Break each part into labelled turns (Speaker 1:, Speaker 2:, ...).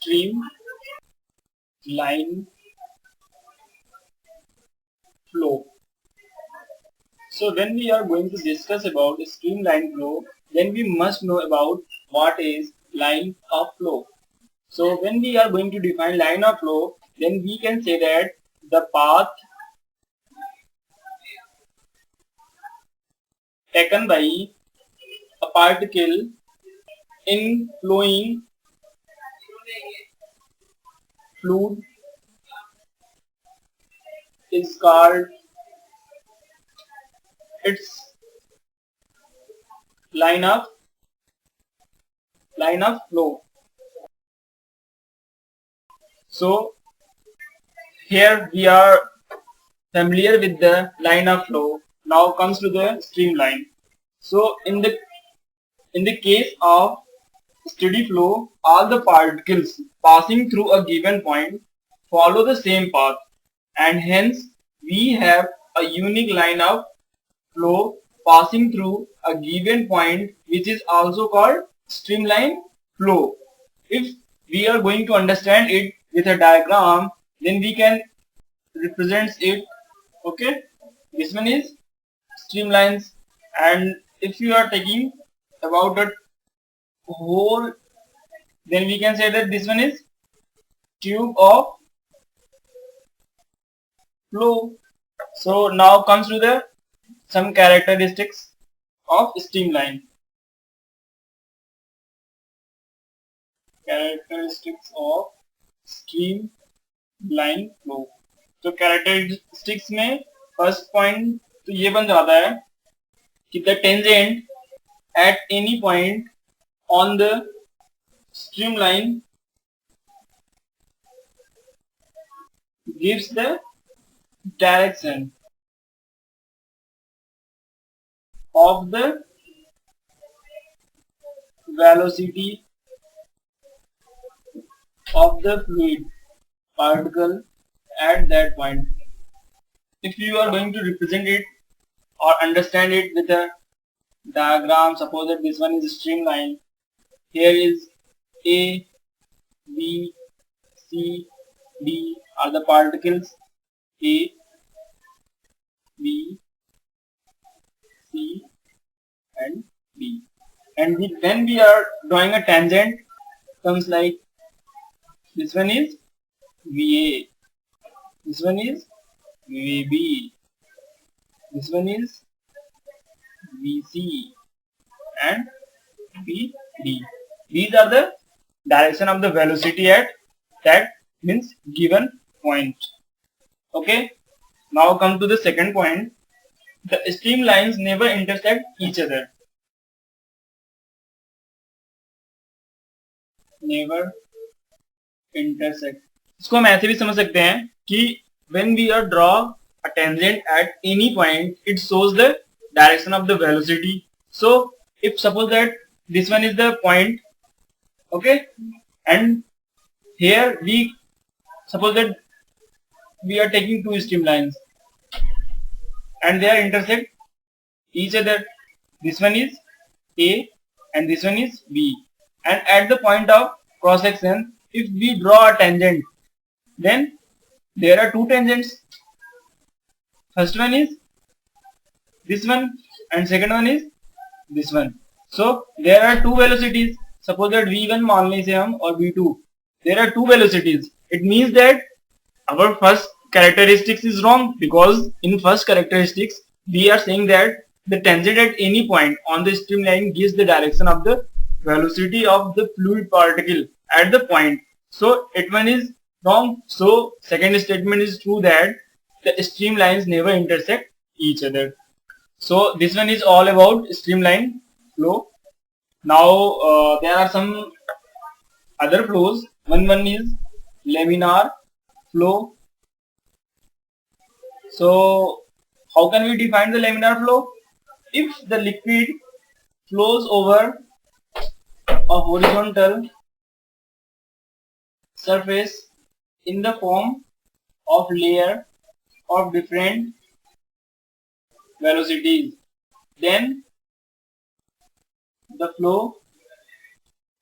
Speaker 1: streamline flow. So when we are going to discuss about streamline flow, then we must know about what is line of flow. So when we are going to define line of flow, then we can say that the path taken by a particle in flowing fluid is called its line of flow. So here we are familiar with the line of flow. Now comes to the streamline. So in the case of steady flow, all the particles passing through a given point follow the same path, and hence we have a unique line of flow passing through a given point, which is also called streamline flow. If we are going to understand it with a diagram, then we can represent it. Okay, this one is streamlines, and if you are taking about the whole, then we can say that this one is tube of flow. So now comes to the some characteristics of streamline. Characteristics of streamline flow. तो characteristics में first point तो ये बन जाता है कि the tangent at any point on the streamline gives the direction of the velocity of the fluid particle at that point. If you are going to represent it or understand it with a diagram, suppose that this one is a streamline. Here is A, B, C, D are the particles. A, B, C and D. And when we are drawing a tangent, comes like this one is VA, this one is VB, this one is VC and VD. These are the direction of the velocity at that means given point. Okay. Now come to the second point. The streamlines never intersect each other. Never intersect. इसको हम ऐसे भी समझ सकते हैं कि when we are draw a tangent at any point, it shows the direction of the velocity. So if suppose that this one is the point, okay, and here we suppose that we are taking two streamlines and they are intersect each other. This one is A and this one is B, and at the point of cross section, if we draw a tangent, then there are two tangents. First one is this one and second one is this one. So there are two velocities. Suppose that v1 मान लें इसे हम और v2. There are two velocities. It means that our first characteristics is wrong, because in first characteristics we are saying that the tangent at any point on the streamline gives the direction of the velocity of the fluid particle at the point. So it one is wrong. So second statement is true, that the streamlines never intersect each other. So this one is all about streamline flow. Now there are some other flows. One is laminar flow. So how can we define the laminar flow? If the liquid flows over a horizontal surface in the form of layer of different velocities, then the flow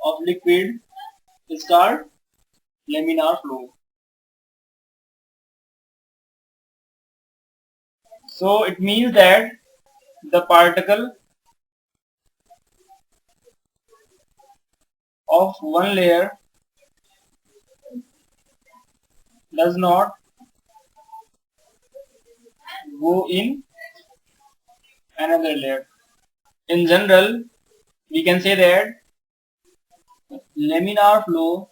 Speaker 1: of liquid is called laminar flow. So it means that the particle of one layer does not go in another layer. In general, we can say that laminar flow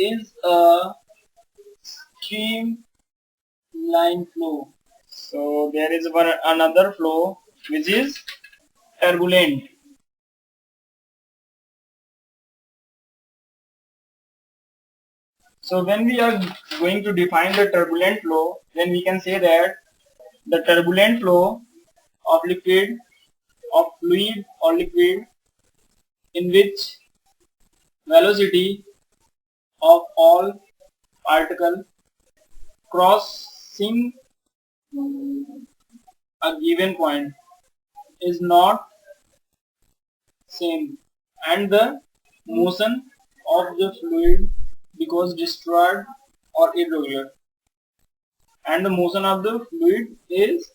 Speaker 1: is a streamline flow. So there is another flow which is turbulent. So when we are going to define the turbulent flow, then we can say that the turbulent flow of fluid or liquid in which velocity of all particle crossing a given point is not same, and the motion of the fluid because destroyed or irregular, and the motion of the fluid is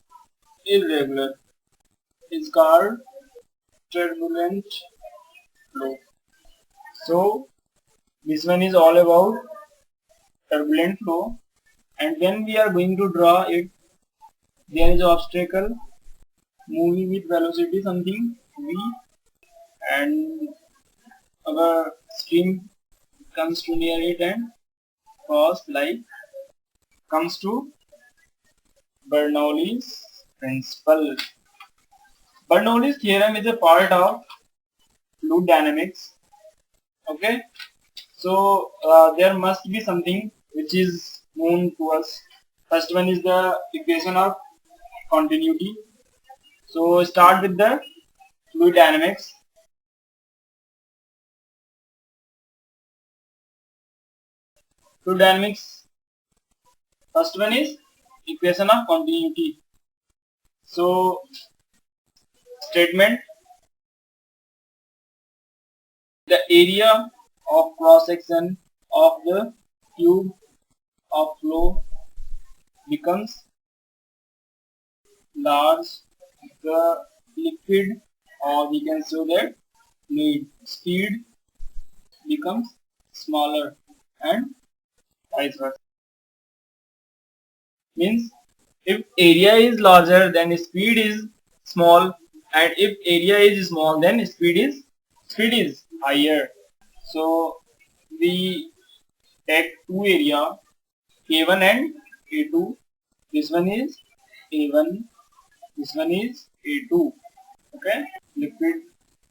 Speaker 1: irregular, is called turbulent flow. So this one is all about turbulent flow, and when we are going to draw it, there is an obstacle moving with velocity something v, and our stream comes to near it and comes to Bernoulli's principle. Bernoulli's theorem is a part of fluid dynamics. Okay, so there must be something which is known to us. First one is the equation of continuity. So start with the fluid dynamics. Fluid dynamics, first one is equation of continuity. So statement: the area of cross section of the tube of flow becomes large, the liquid, or we can say that fluid speed becomes smaller, and vice versa. Means if area is larger, then speed is small, and if area is small, then speed is higher. So we take two area, A1 and A2. This one is A1, this one is A2. Okay, liquid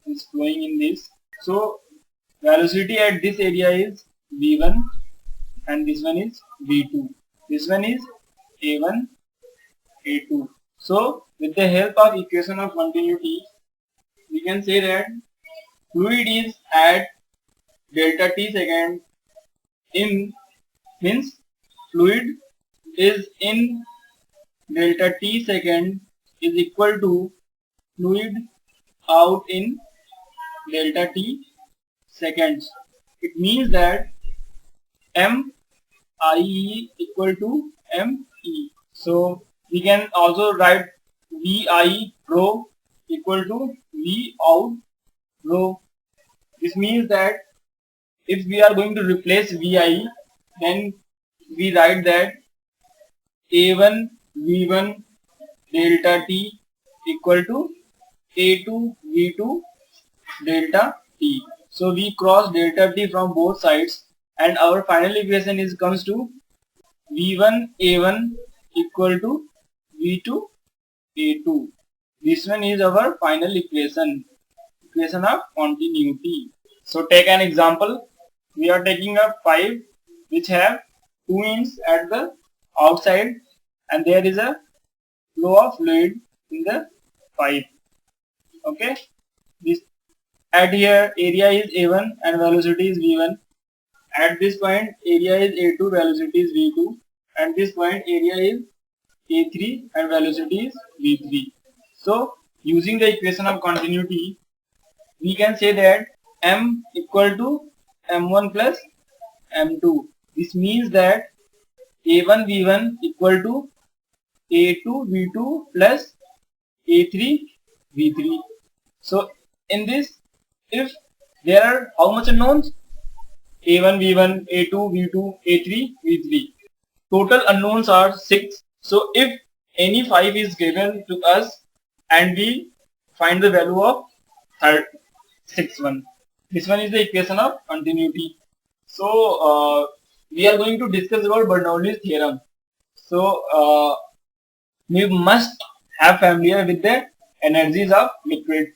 Speaker 1: is flowing in this. So velocity at this area is V1, and this one is V2. This one is A1, A2. So with the help of equation of continuity, we can say that fluid is at delta t second in, means fluid is in delta t second is equal to fluid out in delta t seconds. It means that MIE equal to ME. So we can also write VI rho equal to V out rho. This means that if we are going to replace VI, then we write that A1 V1 delta T equal to A2 V2 delta T. So we cross delta T from both sides, and our final equation is comes to V1 A1 equal to V2 A2. This one is our final equation of continuity. So take an example. We are taking a pipe which have two ends at the outside, and there is a flow of fluid in the pipe. Okay, this at here area is A1 and velocity is V1. At this point area is A2, velocity is V2. At this point area is A3 and velocity is V3. So using the equation of continuity, we can say that M equal to M1 plus M2. This means that A1 V1 equal to A2 V2 plus A3 V3. So in this, if there are how much unknowns? A1 V1, A2 V2, A3 V3. Total unknowns are 6. So if any 5 is given to us and we find the value of third 6 one. This one is the equation of continuity. So we are going to discuss about Bernoulli's theorem. So we must have familiar with the energies of liquid.